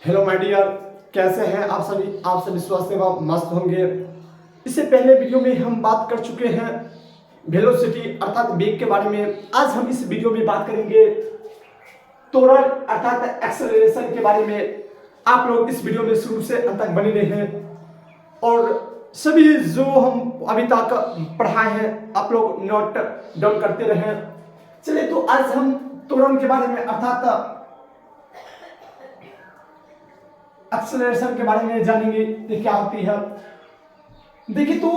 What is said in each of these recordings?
Hello my dear, कैसे हैं आप सभी स्वस्थ एवं मस्त होंगे। इससे पहले वीडियो में हम बात कर चुके हैं वेलोसिटी अर्थात वेग के बारे में। आज हम इस वीडियो में बात करेंगे त्वरण अर्थात एक्सेलरेशन के बारे में। आप लोग इस वीडियो में शुरू से अंत तक बने रहें और सभी जो हम अभी तक पढ़ाए हैं आप लोग नोट डाउन करते रहें। चलिए तो आज हम त्वरण के बारे में अर्थात एक्सेलरेशन के बारे में जानेंगे कि क्या होती है। देखिए तो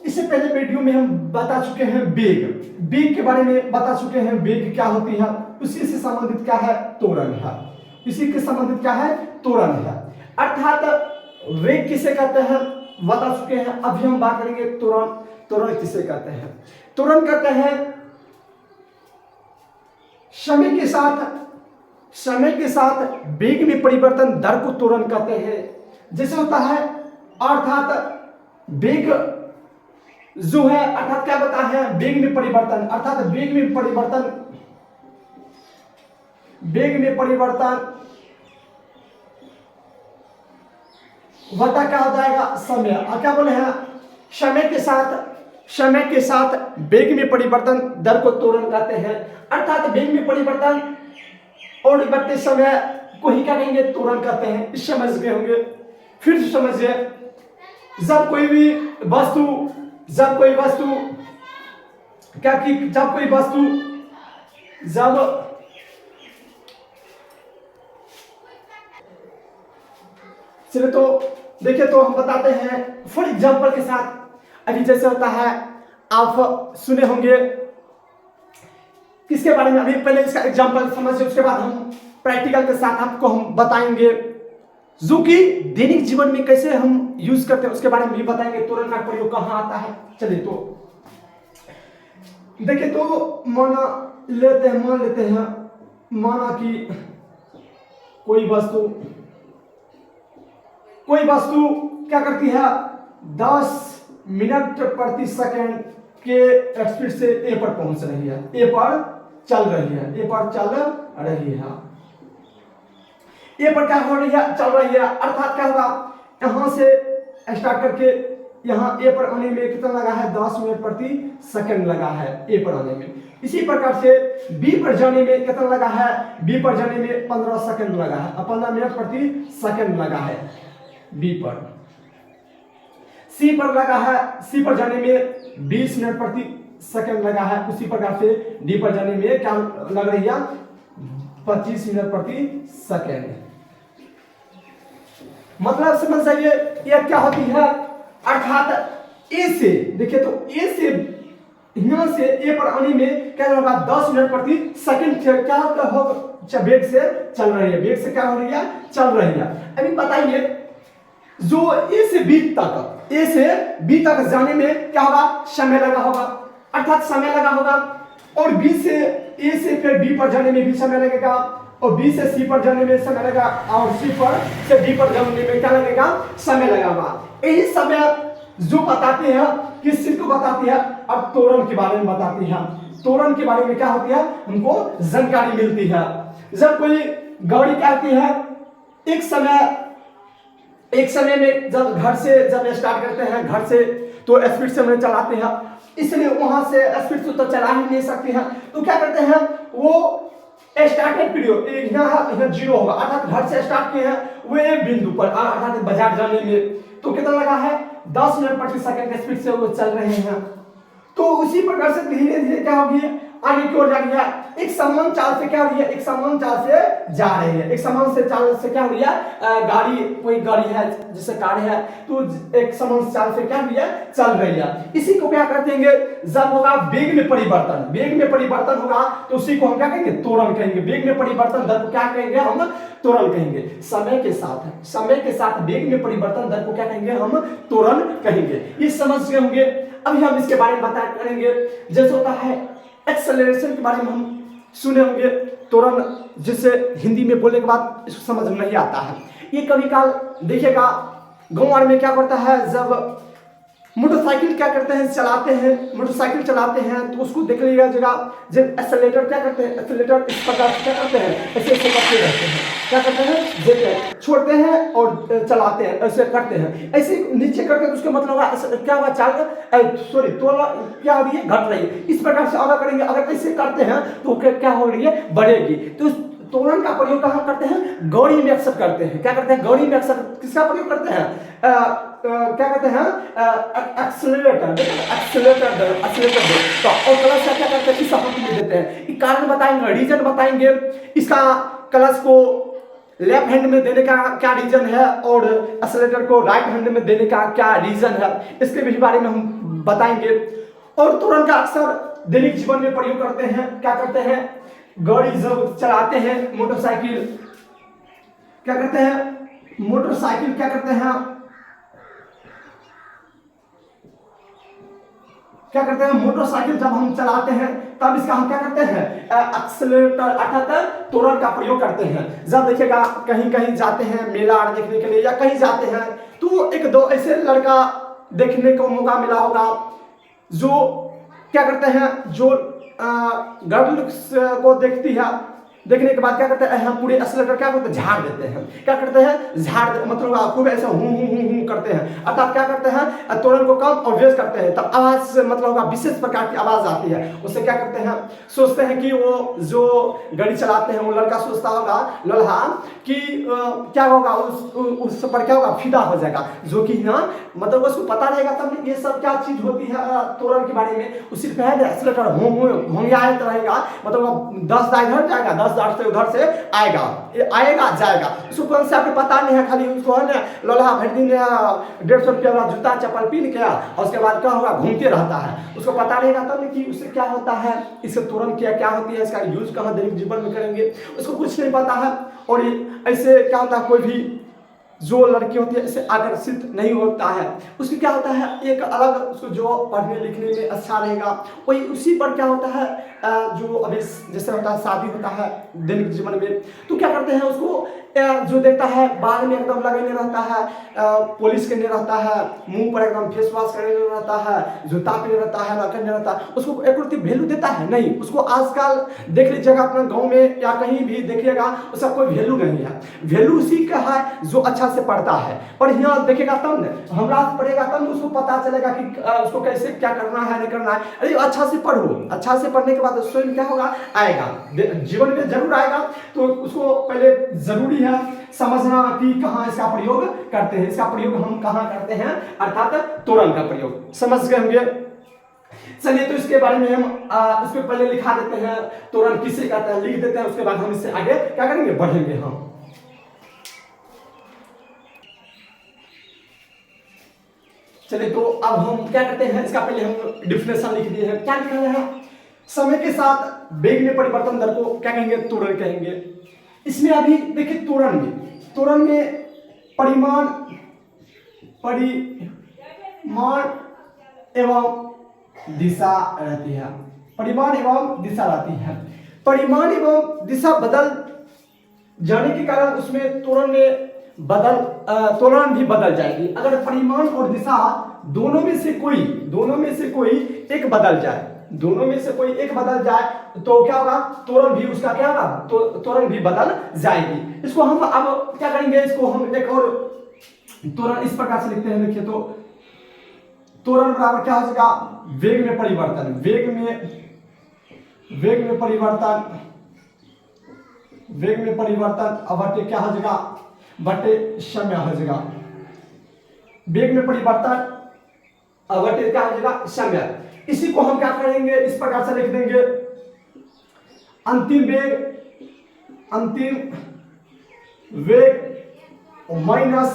इससे पहले वीडियो में हम बता चुके हैं वेग के बारे में बता चुके हैं। वेग क्या होती है, उसी से संबंधित क्या है, त्वरण है। इसी के संबंधित क्या है, त्वरण है। अर्थात वेग किसे कहते हैं बता चुके हैं। अभी हम बात करेंगे त्वरण किसे कहते हैं। त्वरण कहते हैं समय के साथ वेग में परिवर्तन दर को त्वरण कहते हैं। जैसे होता है अर्थात वेग जो है अर्थात क्या बताता है, वेग में परिवर्तन अर्थात वेग में परिवर्तन होता क्या हो जाएगा, समय। और क्या बोले हैं, समय के साथ वेग में परिवर्तन दर को त्वरण कहते हैं। अर्थात वेग में परिवर्तन और बढ़ते समय को ही क्या कहेंगे, त्वरण कहते हैं। इस समझ गए होंगे, फिर से समझिए। जब कोई वस्तु चलिए तो देखिए तो हम बताते हैं फॉर एग्जांपल के साथ। अभी जैसे होता है आप सुने होंगे किसके बारे में, अभी पहले इसका एग्जांपल समझिए, उसके बाद हम प्रैक्टिकल के साथ आपको हम बताएंगे जो कि दैनिक जीवन में कैसे हम यूज करते हैं, उसके बारे में भी बताएंगे। त्वरण का प्रयोग कहाँ आता है। चलिए तो देखिए तो मान लेते हैं माना कि कोई वस्तु क्या करती है, 10 मिनट प्रति सेकंड के स्पीड से ए पर पहुंच रही है, ए पर चल रही है। ए पर क्या हो रही है, चल रही है। अर्थात क्या होगा, यहां से स्टार्ट करके यहां ए पर आने में कितना लगा है, 10 मिनट प्रति सेकंड लगा है ए पर आने में। इसी प्रकार से बी पर जाने में कितना लगा है, बी पर जाने में 15 सेकंड लगा है, 15 मिनट प्रति सेकंड लगा है बी पर। सी पर लगा है, सी पर जाने में 20 मिनट प्रति सेकंड लगा है। उसी प्रकार से डी पर जाने में क्या लग रही है, 25 मिनट प्रति सेकंड। मतलब समझ जाइए ये क्या होती है। अर्थात ए से देखिए तो ए से यहां से ए पर आने में क्या होगा, 10 मिनट प्रति सेकंड क्या होगा, वेग से चल रही है। वेग से क्या हो रही है, चल रही है। अभी बताइए जो ए से बी तक जाने में क्या होगा, समय लगा होगा। अर्थात समय लगा होगा। और बी से ए से फिर बी पर जाने में भी समय लगेगा, और बी से सी पर जाने में समय लगेगा, और सी पर से डी पर जाने में क्या लगेगा, समय लगेगा। यही समय जो बताते हैं, किस चीज को बताती है, अब त्वरण के बारे में बताती है। त्वरण के बारे में क्या होती है, हमको जानकारी मिलती है। जब कोई गाड़ी क्या होती है, एक समय में जब स्टार्ट करते हैं घर से तो स्पीड से हम चलाते हैं, इसलिए वहां से स्पीड से तो चला ही नहीं सकते हैं। तो क्या करते हैं, वो स्टार्टेड पीरियड यहाँ 0 होगा। अर्थात घर से स्टार्ट किए हैं वो एक बिंदु पर, अर्थात बाजार जाने में तो कितना लगा है, 10 मिनट प्रति सेकंड के स्पीड से वो चल रहे हैं। तो उसी प्रकार से धीरे धीरे क्या होगी, आगे की ओर जा रही है। एक समान चाल से क्या हो रही है, एक समान चाल से जा रही है। एक समान से चाल से क्या हो रही है, गाड़ी कोई गाड़ी है जैसे कार है तो एक समान चाल से क्या हो रही है, चल रही है। इसी को क्या कहते हैं, जब होगा वेग में परिवर्तन होगा तो उसी को हम क्या कहेंगे, त्वरण कहेंगे। वेग में परिवर्तन दर को क्या कहेंगे, हम त्वरण कहेंगे। समय के साथ वेग में परिवर्तन दर को क्या कहेंगे, हम त्वरण कहेंगे। ये समझ गए होंगे। अभी हम इसके बारे में बता करेंगे। जैसे होता है एक्सेलरेशन के बारे में हम सुने होंगे, त्वरण जिसे हिंदी में बोलने के बाद इसको समझ में नहीं आता है। ये कभी काल देखिएगा गाँव में क्या करता है, जब मोटरसाइकिल क्या करते हैं, चलाते हैं, मोटरसाइकिल चलाते हैं तो उसको देख लीजिएगा जगह जब एक्सेलेरेटर क्या करते हैं, एक्सेलेरेटर इस प्रकार से क्या करते हैं, ऐसे ऐसे करते रहते हैं, क्या करते हैं, देते छोड़ते हैं और चलाते हैं, ऐसे करते हैं, ऐसे नीचे करके तो उसका मतलब होगा क्या होगा, चाल सॉरी तो क्या हो रही है, घट रही है। इस प्रकार से अगर करेंगे, अगर ऐसे करते हैं तो क्या हो रही है, बढ़ेगी। तो त्वरण का प्रयोग कहाँ करते हैं, गौरी में अक्सर करते हैं। क्या करते हैं, गौरी में अक्सर किसका प्रयोग करते हैं, क्या कहते हैं, एक्सेलरेटर, एक्सेलरेटर एक्सेलरेटर दो। तो और क्लच का क्या करते हैं, इस आकृति में देते हैं। कारण बताएंगे, रीजन बताएंगे, इसका क्लच को लेफ्ट हैंड में देने का क्या रीजन है और एक्सेलरेटर को राइट हैंड में देने का क्या रीजन है, इसके भी बारे में हम बताएंगे। और त्वरण का अक्सर दैनिक जीवन में प्रयोग करते हैं। क्या करते हैं, गाड़ी जब चलाते हैं, मोटरसाइकिल क्या करते हैं, मोटरसाइकिल क्या करते हैं, क्या करते हैं, मोटरसाइकिल जब हम चलाते हैं तब इसका हम क्या करते हैं, एक्सेलरेटर अर्थात त्वरण का प्रयोग करते हैं। जब देखिएगा कहीं कहीं जाते हैं मेला देखने के लिए या कहीं जाते हैं तो एक दो ऐसे लड़का देखने को मौका मिला होगा जो क्या करते हैं, जो गर्ल्स को देखती है, देखने के बाद क्या करते हैं, हम पूरे एक्सेलरेटर क्या करते हैं, झाड़ देते हैं। क्या करते हैं, झाड़ मतलब खूब ऐसे हूं करते हैं, अर्थात क्या करते हैं, त्वरण को कम और वेस्ट करते हैं। तब आवाज मतलब विशेष प्रकार की आवाज आती है। उससे क्या करते हैं, सोचते हैं कि वो जो गाड़ी चलाते हैं वो लड़का सोचता होगा लोल्हा कि क्या होगा, उस पर क्या होगा, फिदा हो जाएगा, जो कि ना मतलब उसको पता रहेगा तब ये सब क्या चीज होती है त्वरण के बारे में। उसी पहले एक्सेलरेटर होंगे रहेगा, मतलब 10 इधर जाएगा, 10 से उधर से आएगा जाएगा, उसको कौन से आपको पता नहीं है, खाली उसको है ना लोल्हा भर दिन 150 रुपया वाला जूता चप्पल पहन के और उसके बाद क्या होगा, घूमते रहता है। उसको पता रहेगा तब कि उससे क्या होता है, इससे तुरंत क्या होती है, इसका यूज कहाँ दैनिक जीवन में करेंगे, उसको कुछ नहीं पता है। और ऐसे क्या होता है, कोई भी जो लड़की होती है इससे आकर्षित नहीं होता है, उसकी क्या होता है, एक अलग उसको जो पढ़ने लिखने में अच्छा रहेगा, वही उसी पर क्या होता है, जो अभी जैसे होता है शादी होता है दैनिक जीवन में, तो क्या करते हैं, उसको जो देखता है बाल में एकदम लगाने रहता है, पॉलिश करने रहता है, मुंह पर एकदम फेस वॉश करने रहता है, जूता पहने रहता है, करने रहता है, उसको एक प्रति वैल्यू देता है नहीं। उसको आजकल देख लीजिएगा अपने गांव में या कहीं भी देखिएगा उसका कोई वैल्यू नहीं है। वैल्यू उसी का है जो अच्छा से पढ़ता है, और यहाँ देखेगा तब न हमरा पढ़ेगा तब उसको पता चलेगा कि उसको कैसे क्या करना है नहीं करना है। अरे अच्छा से पढ़ो, अच्छा से पढ़ने के बाद स्वयं क्या होगा, आएगा जीवन में जरूर आएगा। तो उसको पहले जरूरी है समझना कि कहाँ इसका प्रयोग करते हैं, इसका प्रयोग हम कहाँ करते हैं, अर्थात त्वरण का प्रयोग। समझ गए होंगे। चलिए तो इसके बारे में हम इसको पहले लिखा देते हैं, त्वरण किसे कहते हैं लिख देते हैं, उसके बाद हम इससे आगे क्या करेंगे, बढ़ेंगे हम। चलिए तो अब हम क्या करते हैं, इसका पहले हम डिफिनेशन लिख दिए हैं। क्या लिखा है, समय के साथ वेग में परिवर्तन दर को क्या कहेंगे, त्वरण कहेंगे। इसमें अभी देखिए त्वरण में परिमाण एवं दिशा रहती है, परिमाण एवं दिशा रहती है। परिमाण एवं दिशा बदल जाने के कारण उसमें त्वरण भी बदल जाएगी। अगर परिमाण और दिशा दोनों में से कोई एक बदल जाए, दोनों में से कोई एक बदल जाए तो क्या होगा, त्वरण भी उसका क्या होगा, तो त्वरण भी बदल जाएगी। इसको हम अब क्या करेंगे, इसको हम एक और त्वरण इस प्रकार से लिखते हैं। देखिए तो त्वरण बराबर क्या हो जाएगा, वेग में परिवर्तन, वेग में परिवर्तन अब क्या हो जाएगा, बटे समय हो जाएगा। वेग में परिवर्तन बटे क्या हो जाएगा, समय। इसी को हम क्या करेंगे, इस प्रकार से लिख देंगे, अंतिम वेग माइनस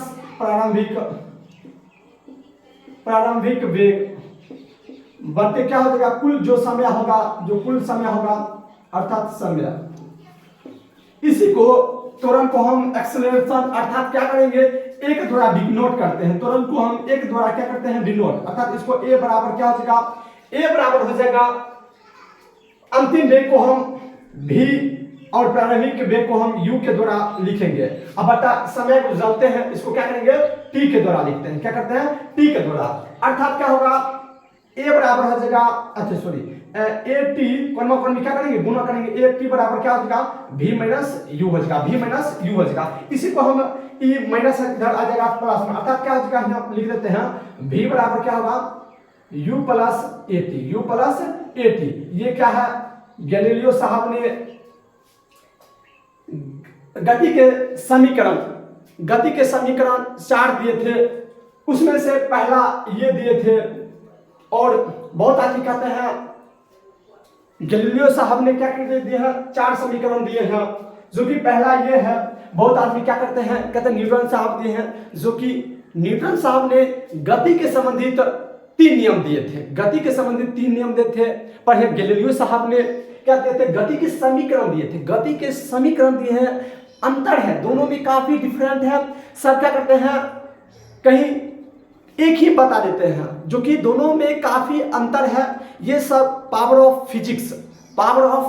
प्रारंभिक वेग बटे क्या हो जाएगा, कुल जो समय होगा अर्थात समय। इसी को त्वरण को हम एक्सेलरेशन अर्थात क्या करेंगे, एक द्वारा डिनोट करते हैं। त्वरण को हम एक द्वारा क्या करते हैं, डिनोट, अर्थात इसको ए बराबर क्या हो जाएगा, ए बराबर हो जाएगा अंतिम वेग को हम भी और प्रारंभिक वेग को हम u के द्वारा लिखेंगे। अब बता समय को जानते हैं, इसको क्या करेंगे t के द्वारा लिखते हैं। क्या करते हैं t के द्वारा, अर्थात क्या होगा a बराबर हो जाएगा, अच्छा सॉरी a t कर्मा कर्मी क्या करेंगे गुणा करेंगे, a t बराबर क्या हो जाएगा v माइनस u हो जाएगा, v माइनस u हो जाएगा। इसी को हम e माइनस इधर आ जाएगा प्लस में, अर्थात क्या हो जाएगा हम लिख देते हैं v बराबर क्या होगा u plus at, u plus at। ये क्या है गैलीलियो साहब ने गति के समीकरण 4 दिए थे, उसमें से पहला ये दिए थे। और बहुत आदमी कहते हैं गैलीलियो साहब ने क्या कर दिए हैं 4 समीकरण दिए हैं, जो कि पहला ये है। बहुत आदमी क्या करते हैं कहते हैं न्यूटन साहब दिए हैं, जो कि न्यूटन साहब ने गति के संबंधित 3 नियम दिए थे, गति के संबंधित 3 नियम दिए थे। पर ये गैलीलियो साहब ने क्या दिए थे गति के समीकरण दिए थे, गति के समीकरण दिए हैं। अंतर है दोनों में, काफी डिफरेंट है। सब क्या करते हैं कहीं एक ही बता देते हैं, जो कि दोनों में काफी अंतर है। ये सब पावर ऑफ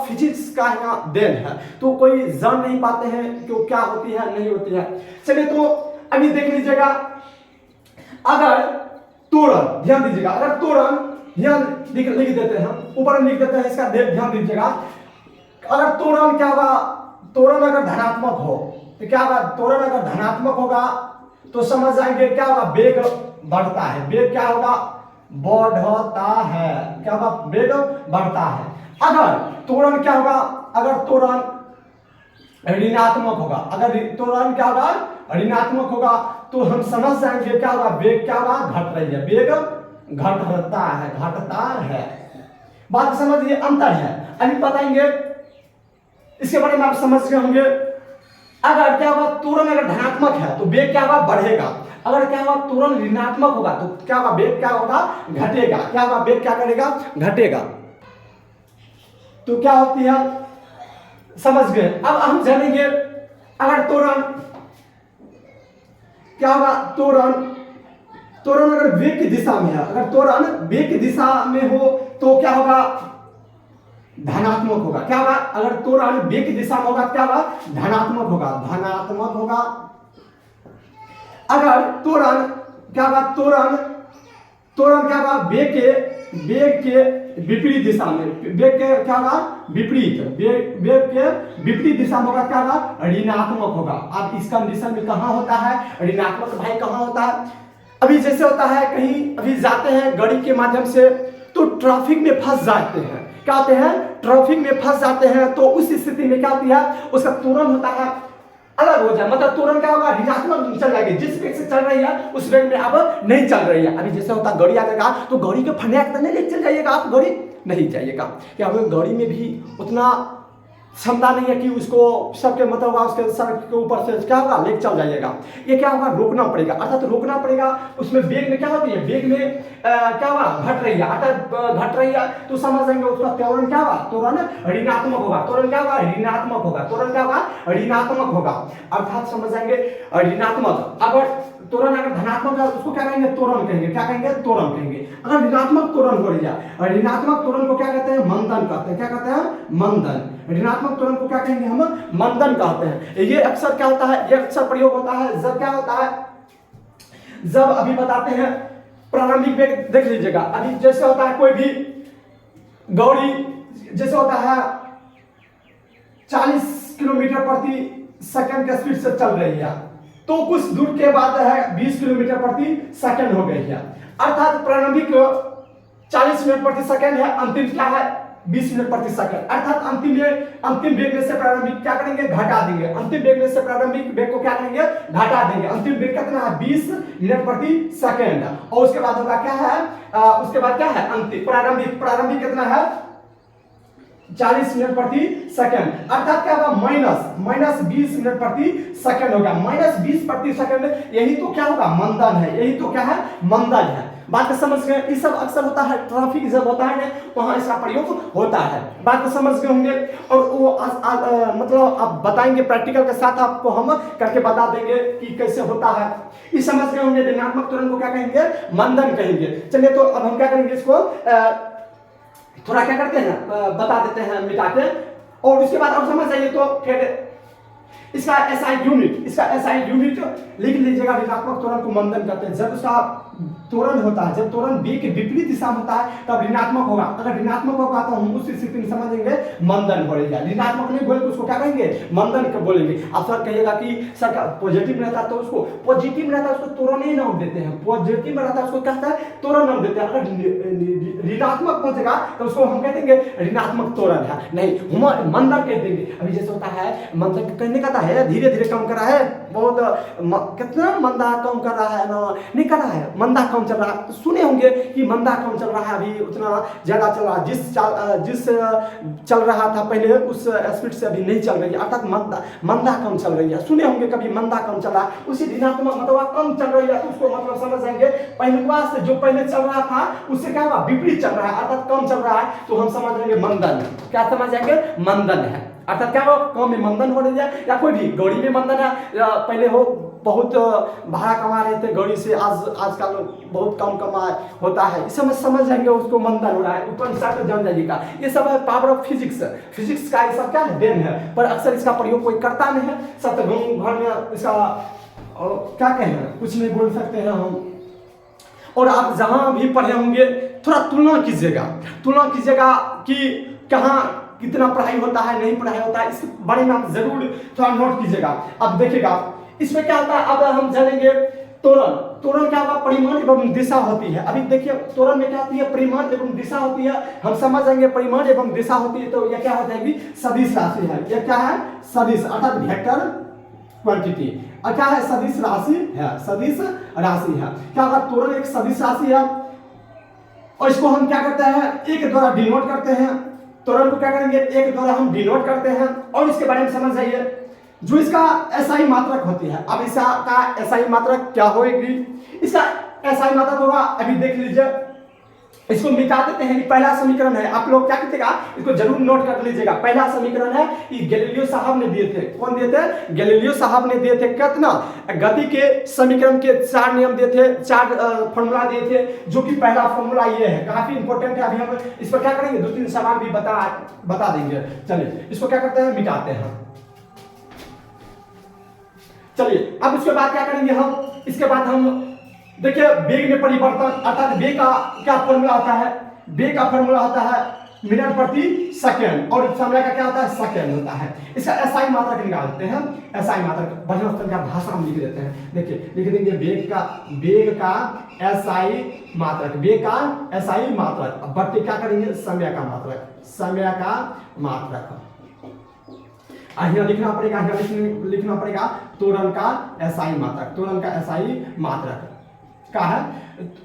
फिजिक्स का यहाँ देन है, तो कोई जान नहीं पाते हैं कि क्या होती है नहीं होती है। चलिए तो अभी देख लीजिएगा, अगर त्वरण ध्यान दीजिएगा, अगर त्वरण ध्यान लिख देते हैं, ऊपर लिख देते हैं, इसका ध्यान दीजिएगा। अगर त्वरण क्या होगा, त्वरण अगर धनात्मक हो तो क्या होगा, त्वरण अगर धनात्मक होगा तो समझ जाएंगे क्या होगा वेग बढ़ता है, वेग क्या होगा बढ़ता है, क्या होगा वेग बढ़ता है। अगर त्वरण क्या होगा, अगर त्वरण ऋणात्मक होगा, अगर त्वरण क्या होगा ऋणात्मक होगा तो हम समझ जाएंगे क्या होगा वेग क्या होगा घट रही है, वेग घटता है। बात समझिए, अंतर है। अभी बताएंगे इसके बारे में, आप समझ गए होंगे। अगर क्या होगा त्वरण अगर धनात्मक है तो वेग क्या होगा बढ़ेगा, अगर क्या होगा त्वरण ऋणात्मक होगा तो क्या होगा वेग क्या होगा घटेगा, क्या होगा वेग क्या करेगा घटेगा। तो क्या होती है समझ गए। अब हम जानेंगे अगर त्वरण क्या होगा, त्वरण अगर वेग की दिशा में है, अगर त्वरण वेग की दिशा में हो तो क्या होगा धनात्मक होगा। क्या होगा अगर त्वरण वेग की दिशा में होगा क्या होगा धनात्मक होगा। अगर त्वरण क्या होगा, त्वरण क्या होगा वेग के विपरीत दिशा में, वेग के क्या होगा विपरीत, वेग के विपरीत दिशा में होगा क्या होगा ऋणात्मक होगा। अब इस कंडीशन में कहां होता है ऋणात्मक, भाई कहां होता है। अभी जैसे होता है कहीं अभी जाते हैं गाड़ी के माध्यम से तो ट्रैफिक में फंस जाते हैं, क्या होते हैं ट्रैफिक में फंस जाते हैं, तो उस स्थिति में क्या होती है उसका त्वरण होता है अलग हो जाए, मतलब त्वरण क्या होगा ऋणात्मक चल जाएगी, जिस वेग से चल रही है उस वेग में अब नहीं चल रही है। अभी जैसे होता गाड़ी आ जाएगा तो गाड़ी के फन्याक तो नहीं ले चल जाइएगा, आप गाड़ी नहीं जाइएगा, क्या गाड़ी में भी उतना क्षमता नहीं है कि उसको सबके मतलब उसके सड़क के ऊपर से क्या होगा लेके चल जाइएगा। ये क्या होगा रोकना पड़ेगा, अर्थात रोकना पड़ेगा। उसमें वेग में क्या होती है, वेग में क्या होगा घट रही है, अर्थात घट रही है तो समझ जाएंगे उसका त्वरण क्या होगा, त्वरण ऋणात्मक होगा, त्वरण क्या होगा ऋणात्मक होगा, त्वरण क्या होगा ऋणात्मक होगा, अर्थात समझ जाएंगे ऋणात्मक। अगर त्वरण अगर धनात्मक है उसको क्या कहेंगे त्वरण कहेंगे, क्या कहेंगे त्वरण कहेंगे। अगर ऋणात्मक त्वरण हो रही है, ऋणात्मक त्वरण को क्या कहते हैं मंदन कहते हैं, क्या कहते हैं मंदन। ऋणात्मक त्वरण को क्या कहेंगे हम मंदन कहते हैं। ये अक्सर क्या होता है, ये अक्सर प्रयोग होता है जब क्या होता है, जब अभी बताते हैं प्रारंभिक वेग देख लीजिएगा। अभी जैसे होता है कोई भी गाड़ी जैसे होता है 40 किलोमीटर प्रति सेकंड के स्पीड से चल रही है, तो कुछ दूर के बाद है 20 किलोमीटर प्रति सेकंड हो गई है, अर्थात प्रारंभिक 40 मिनट प्रति सेकंड है, अंतिम क्या है 20 मिनट प्रति सेकंड, अर्थात अंतिम वेग में से प्रारंभिक क्या करेंगे घटा देंगे, अंतिम वेग में से प्रारंभिक वेग को क्या करेंगे घटा देंगे। अंतिम वेग कितना है 20 मिनट प्रति सेकंड, और उसके बाद होगा क्या है उसके बाद क्या है अंतिम प्रारंभिक कितना है 40 मिनट प्रति सेकंड, अर्थात क्या होगा माइनस 20 मिनट प्रति सेकंड हो गया, माइनस 20 प्रति सेकंड। यही तो क्या होगा मंदन है, यही तो क्या है मंदन है। बात को समझ गए। ये सब अक्सर होता है ट्रैफिक जब होता है वहां इसका प्रयोग होता है, बात को समझ गए होंगे। और वो मतलब आप बताएंगे प्रैक्टिकल के साथ, आपको हम करके बता देंगे कि कैसे होता है। ये समझ गए होंगे ऋणात्मक त्वरण को क्या कहेंगे मंदन कहेंगे। चलिए तो अब हम क्या करेंगे इसको थोड़ा क्या करते हैं बता देते हैं मिटा के, और उसके बाद और समझ जाइए तो फिर इसका एसआई यूनिट लिख लीजिएगा। ऋणात्मक त्वरण को मंदन कहते हैं। जब उसका त्वरण होता है, जब त्वरण बी के विपरीत दिशा में होता है तब ऋणात्मक होगा। अगर ऋणात्मक होगा तो हम उस स्थिति में समझेंगे मंदन हो रही है। ऋणात्मक नहीं बोले तो उसको क्या कहेंगे, मंदन को बोलेंगे। अब सर कहिएगा कि सर का पॉजिटिव रहता है तो उसको पॉजिटिव रहता है उसको त्वरण ही नाम देते हैं। पॉजिटिव रहता है उसको क्या कहता है, त्वरण नाम देते हैं। अगर ऋणात्मक पहुंचेगा तो उसको हम कह देंगे ऋणात्मक त्वरण है, नहीं हम मंदन कह देंगे। अभी जैसे होता है मंदन कहने का है धीरे धीरे कम कर रहा है, बहुत कितना मंदा कम कर रहा है ना, नहीं कर रहा है, मंदा कम चल रहा है। सुने होंगे कि मंदा कम चल रहा है, अभी उतना ज्यादा चल रहा है। जिस चल रहा था पहले उस स्पीड से अभी नहीं चल रही है, अर्थात मंदा कम चल रही है। सुने होंगे कभी मंदा कम चल रहा है, उसी ऋणात्मक मतलब कम चल रही है तो उसको मतलब समझ जाएंगे पहलुआ से जो पहले चल रहा था उससे क्या हुआ, विपरीत चल रहा है, अर्थात कम चल रहा है तो हम समझ जाएंगे मंदन। क्या समझ जाएंगे, मंदन है। अर्थात क्या हो, कम में मंदन हो रही है या कोई भी गौड़ी में मंदन है। पहले हो बहुत भाड़ा कमा रहे थे गौड़ी से, आजकल बहुत कम कमा होता है, इस समय समझ जाएंगे उसको मंदन हो रहा है। ऊपर निशान में जान जाइएगा, ये सब है पावर ऑफ फिजिक्स का ये सब क्या है, देन है। पर अक्सर इसका प्रयोग कोई करता नहीं है। सब घर में इसका क्या कहें, कुछ नहीं बोल सकते हैं हम। और आप जहां भी पढ़े होंगे थोड़ा तुलना कीजिएगा कि कहाँ कितना पढ़ाई होता है, नहीं पढ़ाई होता है, इसके बारे में आप जरूर थोड़ा नोट कीजिएगा। अब देखिएगा इसमें क्या होता है, अब हम जानेंगे त्वरण क्या होगा, परिमाण एवं दिशा होती है। अभी देखिए त्वरण में क्या होती है, परिमाण एवं दिशा होती है। हम समझ जाएंगे परिमाण एवं दिशा होती है तो यह क्या हो जाएगी, सदिश राशि है। यह क्या है, सदिश अर्थात वेक्टर क्वांटिटी। और क्या है, सदिश राशि है, सदिश राशि है। क्या होगा, त्वरण एक सदिश राशि है और इसको हम क्या करते हैं, एक द्वारा डिनोट करते हैं। त्वरण को क्या करेंगे, एक द्वारा हम डिनोट करते हैं। और इसके बारे में समझ जाइए, जो इसका एसआई मात्रक होती है। अब इसका एसआई मात्रक क्या होगी, इसका एसआई मात्रक होगा, अभी देख लीजिए। इसको मिटा देते हैं। पहला समीकरण है, आप लोग क्या कीजिएगा, इसको जरूर नोट कर लीजिएगा। पहला समीकरण है कि गैलीलियो साहब ने दिए थे। कौन दिए थे, गैलीलियो साहब ने दिए थे। कितना, गति के समीकरण के 4 नियम दिए थे, 4 फॉर्मूला दिए थे, जो कि पहला फॉर्मूला ये है, काफी इंपॉर्टेंट है। अभी हम इस पर क्या करेंगे, 2-3 सवाल भी बता देंगे। चलिए इसको क्या करते हैं, मिटाते हैं। चलिए अब उसके बाद क्या करेंगे हम, इसके बाद हम देखिए वेग में परिवर्तन, अर्थात वेग का क्या फॉर्मूला होता है, वेग का फॉर्मूला होता है मिनट प्रति सेकंड और समय का क्या होता है, सेकंड होता है। इसका एसआई मात्रक निकालते हैं। एसआई मात्रक बढ़िया का भाषा में लिख देते हैं। देखिए लिख देंगे वेग का एसआई मात्रक, वेग का एसआई मात्रक। अब बट्टे क्या करेंगे, समय का मात्रक। यहाँ लिखना पड़ेगा त्वरण का एसआई मात्रक का है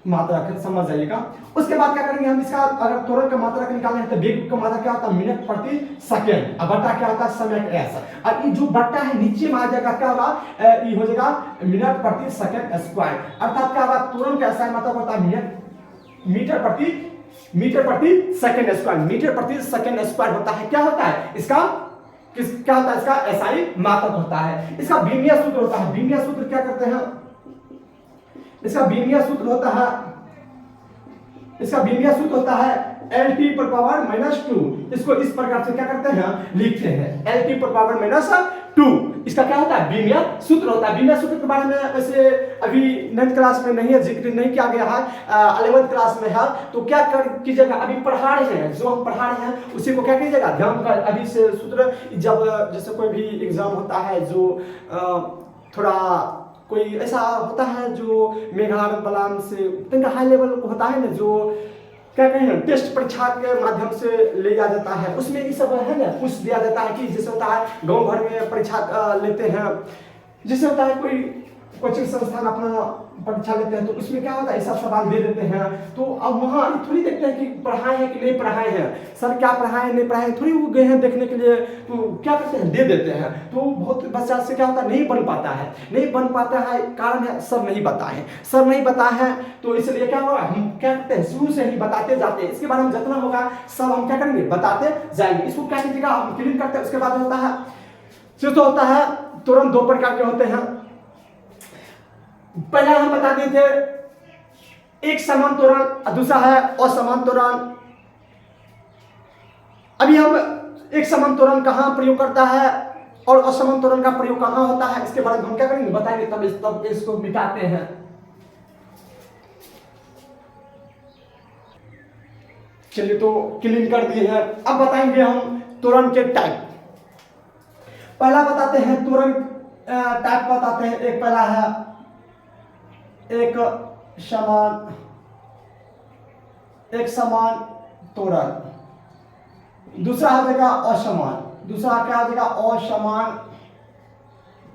मात्रक, समझ जाइएगा। उसके बाद क्या करेंगे हम, इसका अगर त्वरण का मात्रक निकालना है तो वेग का मात्रक क्या होता है, मिनट प्रति सेकंड। अब बट्टा क्या होता है, समय का एस। अब ये जो बट्टा है नीचे में आ जाएगा, क्या होगा, ये हो जाएगा मिनट प्रति सेकंड स्क्वायर। अर्थात क्या होगा, त्वरण का एसआई मात्रक होता है मीटर प्रति सेकंड स्क्वायर होता है। क्या होता है इसका, क्या होता है, इसका एसआई मात्रक होता है। इसका बीमीय सूत्र होता है। बीमीय सूत्र क्या करते हैं, इसका बीमीय सूत्र होता है LT पर पावर -2। इसको इस प्रकार से क्या करते हैं, लिखते हैं LT पर पावर -2। इसका क्या होता है, बीमीय सूत्र होता है। बीमीय सूत्र के बारे में वैसे अभी 9th क्लास में नहीं है, जिक्र नहीं किया गया है, 11th क्लास में है। तो क्या कीजिएगा, अभी पढ़ा रहे हैं, जो हम पढ़ा रहे हैं उसी को क्या कीजिएगा, ध्यान कर। अभी से सूत्र जब जैसे कोई भी एग्जाम होता है जो थोड़ा कोई ऐसा होता है जो मेघार बलान से हाई लेवल होता है ना, जो क्या कहें टेस्ट परीक्षा के माध्यम से ले जाया जाता है, उसमें ये सब है ना, पूछ दिया जाता है कि जैसे होता है गांव भर में परीक्षा लेते हैं, जैसे होता है कोई कोचिंग संस्थान अपना परीक्षा लेते हैं तो उसमें क्या होता है, ऐसा सवाल दे देते हैं। तो अब वहाँ थोड़ी देखते हैं कि पढ़ाए हैं कि नहीं पढ़ाए हैं, सर क्या पढ़ाए नहीं पढ़ाए, थोड़ी वो गए हैं देखने के लिए, तो क्या करते हैं, दे देते हैं। तो बहुत बच्चा से क्या होता है, नहीं बन पाता है, कारण है सर नहीं बताए हैं। तो इसलिए क्या होगा, हम क्या करते हैं, शुरू से ही बताते जाते हैं। इसके बाद हम जितना होगा सब हम क्या करेंगे, बताते जाएंगे। इसको क्या कीजिएगा, हम क्लीन करते हैं। उसके बाद होता है तुरंत 2 प्रकार के होते हैं। पहला हम बता दिए थे एक समान त्वरण, दूसरा है असमान त्वरण। अभी हम एक समान त्वरण कहाँ प्रयोग करता है और असमान त्वरण का प्रयोग कहाँ होता है, इसके बारे में हम क्या करेंगे बताएंगे, तब इसको मिटाते हैं। चलिए तो क्लीन कर दिए हैं। अब बताएंगे हम त्वरण के टाइप। पहला बताते हैं त्वरण टाइप बताते हैं। एक पहला है एक समान त्वरण, दूसरा आ जाएगा असमान, दूसरा क्या आ जाएगा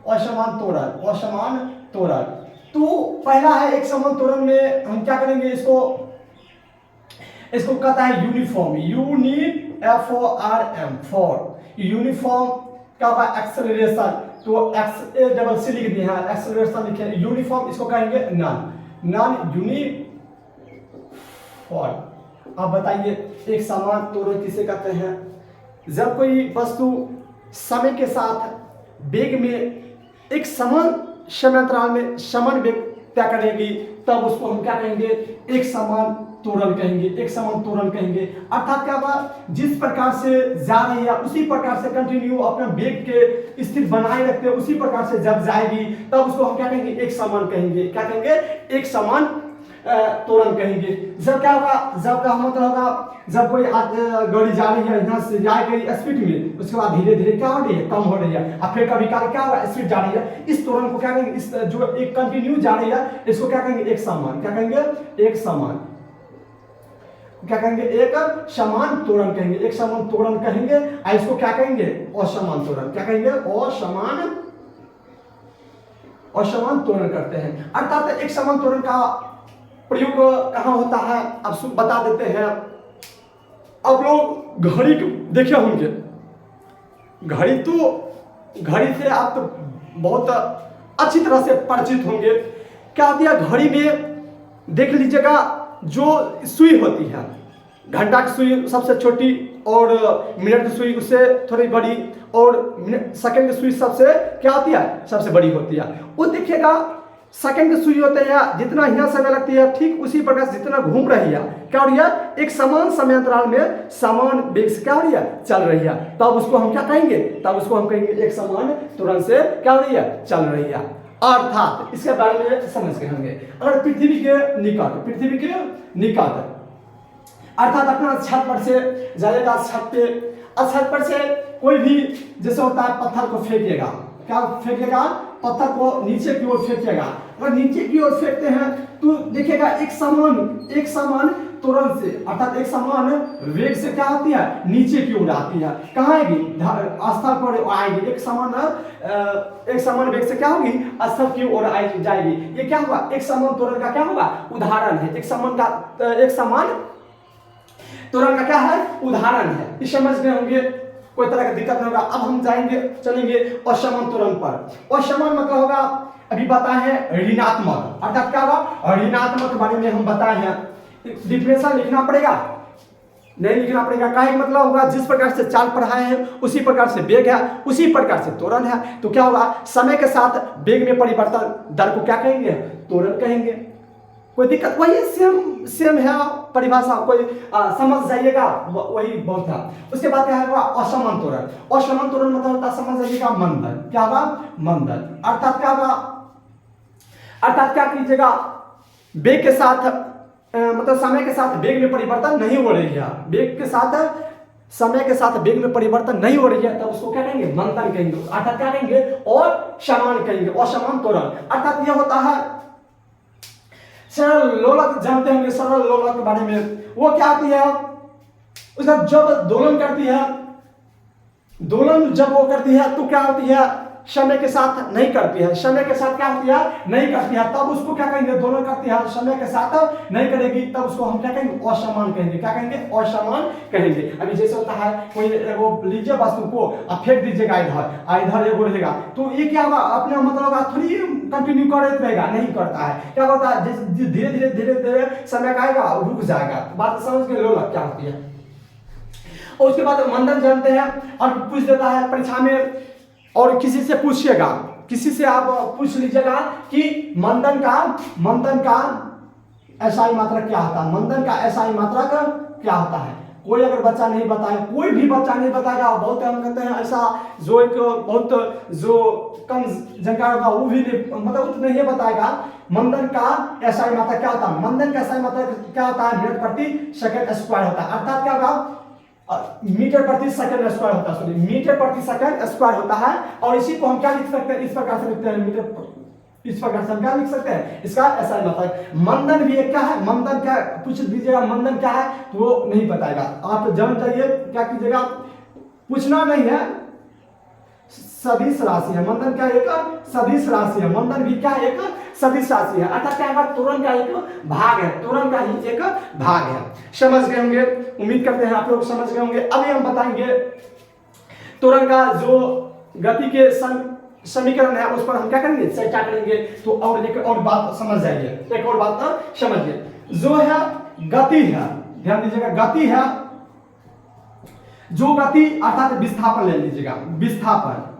असमान त्वरण। तो पहला है एक समान त्वरण में हम क्या करेंगे, इसको कहता है यूनिफॉर्म, FORM फॉर यूनिफॉर्म क्या होगा एक्सेलरेशन, तो XACC लिख दिए हैं, एक्सेलरेशन लिखे, यूनिफॉर्म इसको कहेंगे नॉन यूनिफॉर्म। अब बताइए एक समान त्वरण किसे कहते हैं, जब कोई वस्तु समय के साथ वेग में एक समान समयांतराल में समान वेग तय करेगी, तब उसको हम क्या कहेंगे, एक समान त्वरण कहेंगे। अर्थात क्या होगा, जिस प्रकार से जा रही है उसी प्रकार से कंटिन्यू अपने वेग के स्थिर बनाए रखते हैं, उसी प्रकार से जब जाएगी तब उसको हम क्या कहेंगे, एक समान कहेंगे। क्या कहेंगे, एक समान त्वरण कहेंगे। जब क्या होगा, जब का मतलब होगा, जब कोई गाड़ी जा रही है यहाँ से जाएगी स्पीड में, उसके बाद धीरे धीरे क्या हो रही है, कम हो रही है, और फिर कभी क्या होगा स्पीड जा रही है, इस त्वरण को क्या कहेंगे, इस जो एक कंटिन्यू जा रही है इसको क्या कहेंगे, एक समान। क्या कहेंगे, एक समान। क्या कहेंगे, एक समान त्वरण कहेंगे, एक समान त्वरण कहेंगे। और इसको क्या कहेंगे, असमान त्वरण। क्या कहेंगे, असमान त्वरण करते हैं। अर्थात एक समान त्वरण का प्रयोग कहाँ होता है, अब बता देते हैं। अब लोग घड़ी देखे होंगे, घड़ी से आप तो बहुत अच्छी तरह से परिचित होंगे। क्या होती है, घड़ी में देख लीजिएगा जो सुई होती है, घंटा की सुई सबसे छोटी और मिनट की सुई उससे थोड़ी बड़ी और सेकंड की सुई सबसे क्या होती है, सबसे बड़ी होती है। वो देखिएगा सेकंड की सुई होते हैं, जितना यहाँ समय लगती है ठीक उसी प्रकार से जितना घूम रही है, क्या हो रही है, एक समान समयांतराल में समान वेग से क्या हो रही है, चल रही है। तब उसको हम क्या कहेंगे, तब उसको हम कहेंगे एक समान त्वरण से क्या हो रही है, चल रही है। अर्थात इसके बारे में समझ के होंगे, अगर पृथ्वी के निकट अर्थात अपना छत पर से जाएगा, छत पर से कोई भी जैसे होता है पत्थर को फेंकेगा, क्या फेंकेगा, पत्थर को नीचे की ओर फेंकेगा। अगर नीचे की ओर फेंकते हैं तो देखिएगा एक समान त्वरण से, अर्थात एक समान वेग से क्या होती है, नीचे की ओर आती है। कहाँ आएगी, स्थल पर आएगी, एक समान वेग से क्या होगी, स्थल की ओर जाएगी। ये क्या होगा, एक समान त्वरण का क्या होगा, उदाहरण है। एक समान त्वरण का क्या है, उदाहरण है। इस समझ में होंगे, कोई तरह का दिक्कत नहीं होगा। अब हम चलेंगे असमान त्वरण पर। असमान मतलब होगा, अभी बताए हैं ऋणात्मक, अर्थात क्या होगा, ऋणात्मक के बारे में हम बताए हैं। डिफिनेशन लिखना पड़ेगा, नहीं लिखना पड़ेगा, काहे मतलब होगा जिस प्रकार से चाल पढ़ाए हैं उसी प्रकार से वेग है, उसी प्रकार से त्वरण है। तो क्या होगा, समय के साथ वेग में परिवर्तन दर को क्या कहेंगे, त्वरण कहेंगे। कोई दिक्कत, वही सेम है परिभाषा, कोई समझ जाइएगा, वही बहुत है। उसके बाद क्या होगा, असमान त्वरण। असमान त्वरण मतलब होता है, समझ जाइएगा, मंदन। क्या होगा, मंदन। अर्थात क्या होगा, अर्थात क्या कीजिएगा, वेग के साथ मतलब समय के साथ वेग में परिवर्तन नहीं हो रही है, वेग के साथ समय के साथ वेग में परिवर्तन नहीं हो रही है, तब उसको क्या कहेंगे, मंदन कहेंगे। अर्थात क्या कहेंगे, असमान कहेंगे, असमान त्वरण। अर्थात यह होता है, सरल लोलक जानते होंगे, सरल लोलक के बारे में। वो क्या होती है, उसका जब दोलन करती है, दोलन जब वो करती है तो क्या होती है, समय के साथ नहीं करती है, समय के साथ क्या होती है, नहीं करती है, तब उसको क्या कहेंगे, दोलन करती है, समय के साथ नहीं करेगी, तब उसको हम क्या कहेंगे, असमान कहेंगे। क्या कहेंगे, असमान कहेंगे। अभी जैसे होता है, कोई वो लीजिए वस्तु को आप फेंक दीजिएगा इधर एगो रहेगा, तो ये क्या होगा, अपना मतलब होगा थोड़ी कंटिन्यू करते रहेगा, नहीं करता है। क्या होता है, धीरे धीरे समय का आएगा और रुक जाएगा। बात समझ के लोलक क्या होती है। और उसके बाद मंदन जानते हैं, और पूछ देता है परीक्षा में, और किसी से पूछिएगा, किसी से आप पूछ लीजिएगा कि मंदन का एसआई मात्रक क्या होता है, मंदन का एसआई मात्रक क्या होता है। कोई अगर बच्चा नहीं बताए, कोई भी बच्चा नहीं बताएगा, बहुत हम कहते हैं ऐसा जो एक बहुत जो कम जानकार होगा वो भी मतलब उतना नहीं बताएगा मंदन का एसआई मात्रा क्या होता है। मंदन का एसआई मात्रा क्या होता है, मिनट प्रति सेकंड स्क्वायर होता है, अर्थात क्या होगा मीटर प्रति सेकंड स्क्वायर होता है, सॉरी मीटर प्रति सेकंड स्क्वायर होता है। और इसी को हम क्या लिख सकते हैं, इस प्रकार से लिखते हैं मीटर, इस प्रकार से हम क्या लिख सकते हैं, इसका ऐसा मतलब मंदन भी एक क्या है, मंदन क्या पूछ दीजिएगा मंदन क्या है तो वो नहीं बताएगा, आप जान जाइए क्या कीजिएगा, पूछना नहीं है, सदिश राशि है। मंदन क्या एक सदिश राशि है, मंदन भी क्या एक सदिश राशि है, अर्थात क्या है त्वरण का एक भाग है, त्वरण का ही एक भाग है। समझ गए होंगे, उम्मीद करते हैं आप लोग समझ गए होंगे। अभी हम बताएंगे त्वरण का जो गति के समीकरण है उस पर हम क्या करेंगे, चर्चा करेंगे। तो और एक और बात समझ जाइए, एक और बात समझिए, जो है गति है, ध्यान दीजिएगा, गति है, जो गति अर्थात विस्थापन ले लीजिएगा, विस्थापन,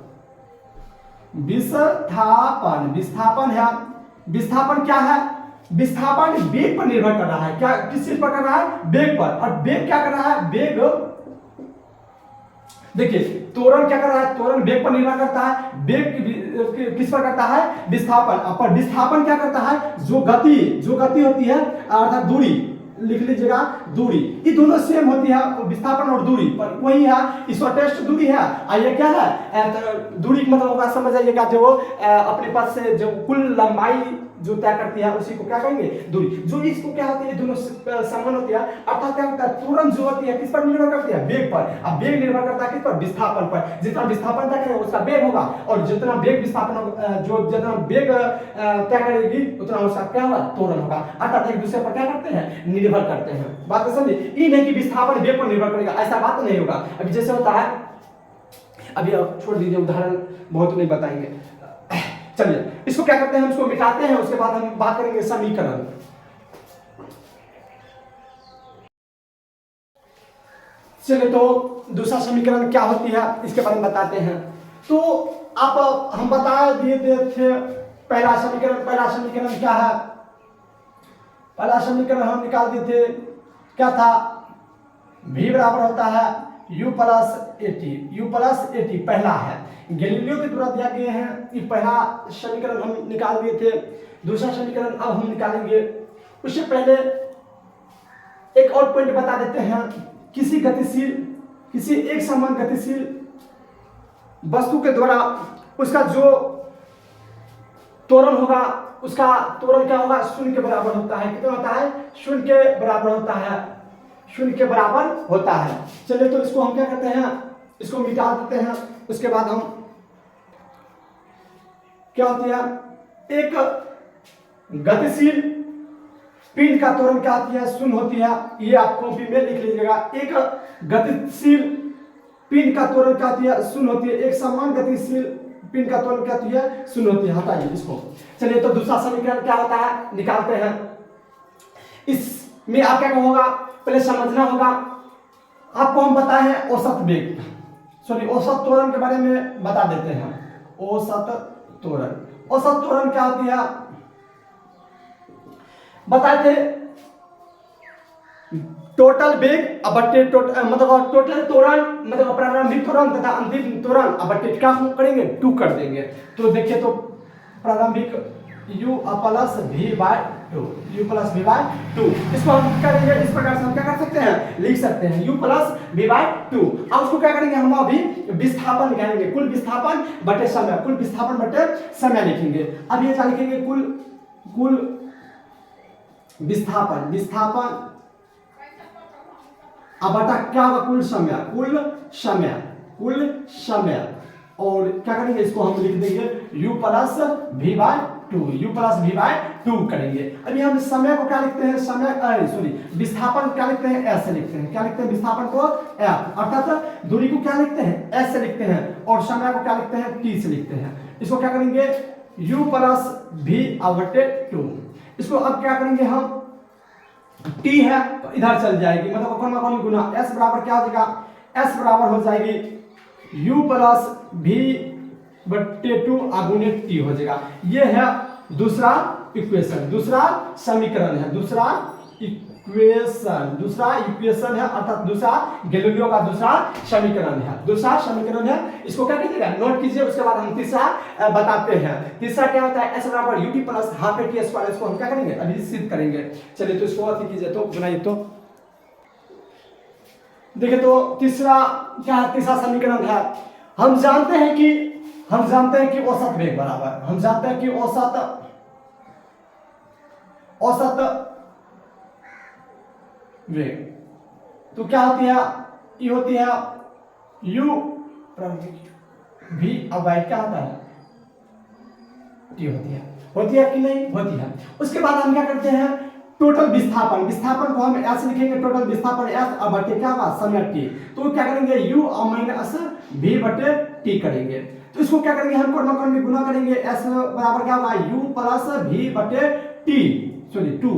विस्थापन, विस्थापन है, विस्थापन क्या है, विस्थापन वेग पर निर्भर कर रहा है, क्या किस चीज पर कर रहा है, वेग पर। और वेग क्या कर रहा है, वेग देखिए त्वरण क्या कर रहा है, त्वरण वेग पर निर्भर करता है, वेग किस पर करता है, विस्थापन पर। विस्थापन क्या करता है, जो गति होती है अर्थात दूरी, लिख लीजिएगा दूरी, ये दोनों सेम होती है, विस्थापन और दूरी पर वही है, इस टेस्ट दूरी है। और ये क्या है, दूरी मतलब होगा, समझ जाइएगा, जो अपने पास से जो कुल लंबाई जो तय करती है उसी को क्या कहेंगे, दूरी। जो इसको क्या होती है, दोनों समान होती है, अर्थात क्या होता है, त्वरण जो होती है किस पर निर्भर करती है, वेग पर। अब वेग निर्भर करता है किस पर, विस्थापन पर। जितना विस्थापन तय करेगा उसका वेग होगा, और जितना वेग विस्थापन जो जितना वेग तय करेगी उतना उसका क्या होगा, त्वरण होगा। अर्थात एक दूसरे पर क्या करते हैं, निर्भर करते हैं। बात समझे, ये नहीं कि विस्थापन वेग पर निर्भर करेगा, ऐसा बात नहीं होगा। अभी जैसे होता है, अभी आप छोड़ दीजिए, उदाहरण बहुत नहीं बताएंगे, चलिए इसको क्या करते हैं, हम इसको मिटाते हैं, उसके बाद हम बात करेंगे समीकरण। चलिए तो दूसरा समीकरण क्या होती है इसके बारे में बताते हैं। तो आप हम बता दिए थे पहला समीकरण क्या है, पहला समीकरण हम निकाल दिए थे, क्या था, v बराबर होता है u प्लस एटी, पहला है, गैलीलियो के द्वारा दिया गया है। ये पहला समीकरण हम निकाल दिए थे। दूसरा समीकरण अब हम निकालेंगे, उससे पहले एक और पॉइंट बता देते हैं, किसी एक समान गतिशील वस्तु के द्वारा उसका जो त्वरण होगा, उसका त्वरण क्या होगा, शून्य के बराबर होता है। कितना होता है, शून्य के बराबर होता है, शून्य के बराबर होता है। चलिए तो इसको हम क्या करते हैं, इसको मिटा देते हैं। उसके बाद हम क्या होती है, एक गतिशील पिंड का त्वरण क्या होती है, शून्य होती है। ये आप कॉपी में लिख लीजिएगा, एक गतिशील पिंड का त्वरण क्या होती है, शून्य होती है। एक समान गतिशील पिंड का त्वरण क्या होती है, शून्य होती है। हटाइए इसको। चलिए तो दूसरा समीकरण क्या होता है, निकालते हैं। इसमें आप क्या होगा, पहले समझना होगा, आपको हम बताए हैं औसत वेग, सॉरी औसत त्वरण के बारे में बता देते हैं। औसत त्वरण क्या होती है बताए थे, टोटल वेग बट्टे मतलब टोटल त्वरण मतलब प्रारंभिक त्वरण तथा अंतिम त्वरण बट्टे क्या करेंगे, 2 कर देंगे। तो देखिए तो प्रारंभिक u प्लस v बाय 2, इसको हम क्या करेंगे, इस प्रकार से हम क्या कर सकते हैं, लिख सकते हैं u प्लस v बाय 2। अब उसको क्या करेंगे, हम अभी विस्थापन निकालेंगे, कुल विस्थापन बटे समय, कुल विस्थापन बटे समय लिखेंगे। अब ये क्या लिखेंगे, कुल विस्थापन अब बटा क्या होगा, कुल समय और क्या करेंगे, इसको हम लिख देंगे u प्लस v बाय 2 करेंगे। अभी हम समय को क्या लिखते हैं, विस्थापन क्या लिखते हैं, ऐसे लिखते हैं। क्या लिखते हैं, विस्थापन को f, अर्थात दूरी को क्या लिखते हैं, s से लिखते हैं, और समय को क्या लिखते हैं, t से लिखते हैं। इसको क्या करेंगे, u प्लस v/2। इसको अब क्या करेंगे हम, t है तो इधर चल जाएगी, मतलब अपन गुना, s बराबर क्या हो जाएगा, s बराबर हो जाएगी u प्लस v/2 गुने t हो जाएगा। ये है दूसरा इक्वेशन, दूसरा समीकरण है, दूसरा इक्वेशन, दूसरा इक्वेशन है, अर्थात दूसरा गैलीलियो का दूसरा समीकरण है, दूसरा समीकरण है। इसको क्या कीजिएगा, नोट कीजिए। उसके बाद हम तीसरा बताते हैं। तीसरा क्या होता है, s बराबर ut plus half A T square. इसको हम क्या करेंगे, अभी सिद्ध करेंगे। चलिए तो इसको अति कीजिए, तो बनाइए। तो देखिए, तो तीसरा क्या है, तीसरा समीकरण है। हम जानते हैं कि औसत वेग बराबर, हम जानते हैं कि औसत वेग तो क्या होती है, ये होती है u v अब y क्या होता है, t होती है कि नहीं, होती है। उसके बाद हम क्या करते हैं, टोटल विस्थापन को हम ऐसे लिखेंगे, टोटल विस्थापन s अब बटे क्या होगा, समय t। तो क्या करेंगे, u और माइनस v बटे t करेंगे। तो इसको क्या करेंगे, हम कोण में गुना करेंगे। s बराबर क्या होगा, u प्लस v बटे t, सॉरी 2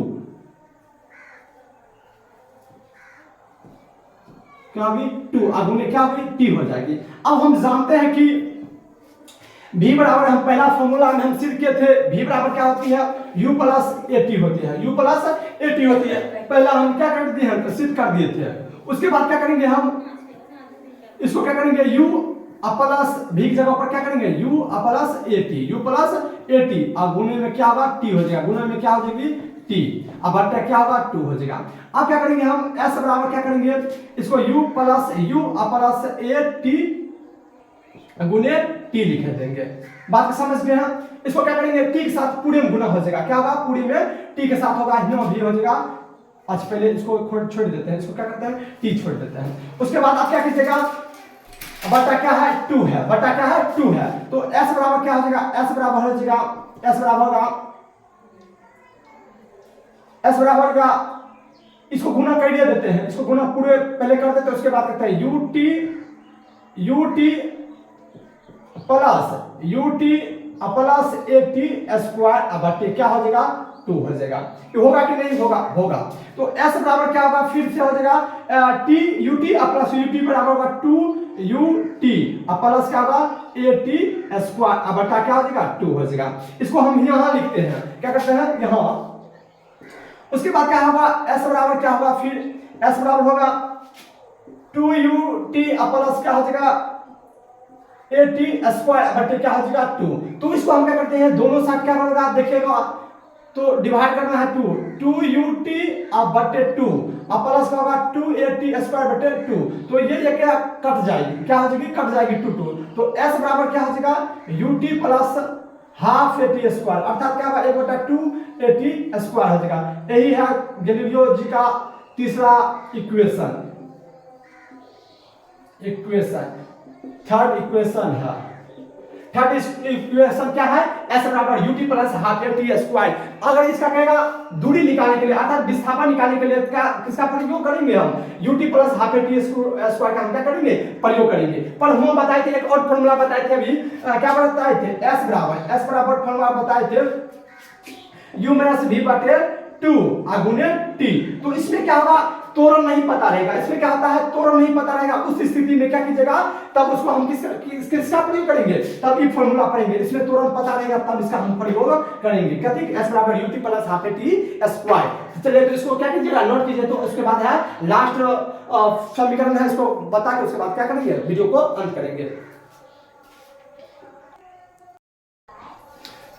क्या होगी, 2 आगुने क्या होगी, t हो जाएगी। अब हम जानते हैं कि v बराबर, हम पहला फॉर्मूला में हम सिद्ध किए थे, v बराबर क्या होती है, u प्लस at होती है, u प्लस at होती है। पहला हम क्या कर दिए हैं, सिद्ध कर दिए थे। उसके बाद क्या करेंगे, हम इसको क्या करेंगे, u प्लस v की जगह पर क्या करेंगे, u प्लस at और गुणे में क्या होगा, t हो जाएगा, गुणे में क्या हो जाएगी, t, अब बटा क्या होगा, 2 हो जाएगा। अब क्या करेंगे, हम s बराबर क्या करेंगे, इसको u प्लस at गुने t लिख देंगे। बात समझ गए हैं। इसको क्या करेंगे, t के साथ पूरे में गुना हो जाएगा, क्या होगा, पूरे में t के साथ होगा, यहाँ भी हो जाएगा। आज पहले इसको छोड़ देते हैं, इसको क्या करते हैं, t छोड़ देते हैं। उसके बाद आप क्या कीजिएगा, बटा क्या है, 2 है, बटा क्या है, 2 है। तो s बराबर क्या हो जाएगा, s बराबर हो जाएगा, s बराबर होगा, इसको गुना कर देते हैं, इसको गुना पूरे पहले कर देते हैं। उसके बाद कहते हैं प्लस at स्क्वायर बटे क्या हो जाएगा, 2 हो जाएगा। ये होगा कि नहीं होगा। तो s बराबर क्या होगा, फिर से हो जाएगा ut प्लस ut बराबर होगा 2ut प्लस क्या होगा, at स्क्वायर बटा क्या हो जाएगा, 2 हो जाएगा। इसको हम यहाँ लिखते हैं, क्या करते हैं, यहाँ। उसके बाद क्या होगा, s बराबर क्या होगा, फिर s बराबर होगा 2ut प्लस क्या हो जाएगा, at स्क्वायर बटे क्या हो जाएगा, 2। तो इसको हम क्या करते हैं, दोनों साइड क्या होगा, देखिएगा, तो डिवाइड करना है, 2ut अब बटे 2 अब प्लस क्या होगा, 2at स्क्वायर बटे 2। तो ये क्या कट जाएगी, क्या हो जाएगी, कट जाएगी 2। तो s बराबर क्या हो जाएगा, ut plus half at square, अर्थात क्या होगा, 1/2 at स्क्वायर हो जाएगा। यही है गैलीलियो जी का तीसरा इक्वेशन, थर्ड इक्वेशन है। थर्ड इक्वेशन क्या है, s बराबर ut plus half at square. अगर इसका कहेगा दूरी निकालने के लिए, अर्थात विस्थापन निकालने के लिए क्या किसका प्रयोग करेंगे, हम ut plus half at square का हम क्या करेंगे, प्रयोग करेंगे। पर हम बताए थे, एक और फॉर्मूला बताए थे अभी, क्या बताए थे, s बराबर फॉर्मूला बताए थे u माइनस v बटे 2 गुणे t। तो इसमें क्या होगा, त्वरण नहीं पता रहेगा। इसमें क्या होता है, त्वरण नहीं पता रहेगा, उस स्थिति में क्या कीजिएगा, तब उसको हम किसका प्रयोग करेंगे, तब ये फॉर्मूला पढ़ेंगे। इसमें त्वरण पता रहेगा, तब इसका हम प्रयोग करेंगे। कहते हैं s बराबर ut plus half at square. चलिए तो इसको क्या कीजिएगा, नोट कीजिए। तो उसके बाद है लास्ट समीकरण है, इसको बता के उसके बाद क्या करेंगे, वीडियो को अंत करेंगे।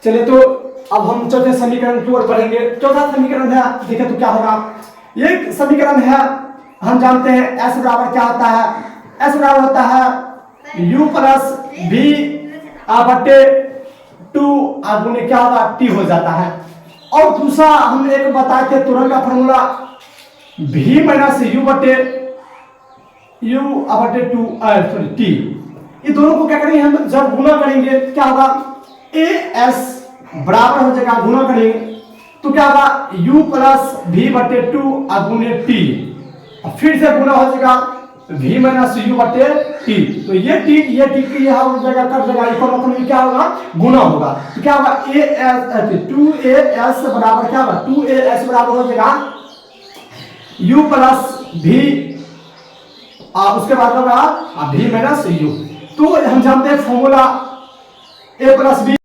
चलिए तो अब हम चौथे समीकरण की ओर बढ़ेंगे। चौथा समीकरण है, देखें तो क्या होगा, एक समीकरण है, हम जानते हैं s बराबर क्या होता है, s बराबर होता है u प्लस v बटे 2 गुणे क्या होगा, t हो जाता है। और दूसरा हम एक बताए थे त्वरण का फॉर्मूला v माइनस u बटे 2 सॉरी t। ये दोनों को क्या करेंगे, हम जब गुना करेंगे क्या होगा, as बराबर हो जाएगा, गुना करेंगे तो क्या होगा, u प्लस v बटे 2 गुणे t, फिर से गुना हो जाएगा v माइनस u बटे t। तो ये t यहाँ हो जाएगा, कट जाएगा, इसका मतलब क्या होगा, गुना होगा। तो क्या होगा, 2as बराबर क्या होगा, 2as बराबर हो जाएगा u प्लस v, उसके बाद होगा v माइनस u। तो हम जानते हैं फॉर्मूला a प्लस b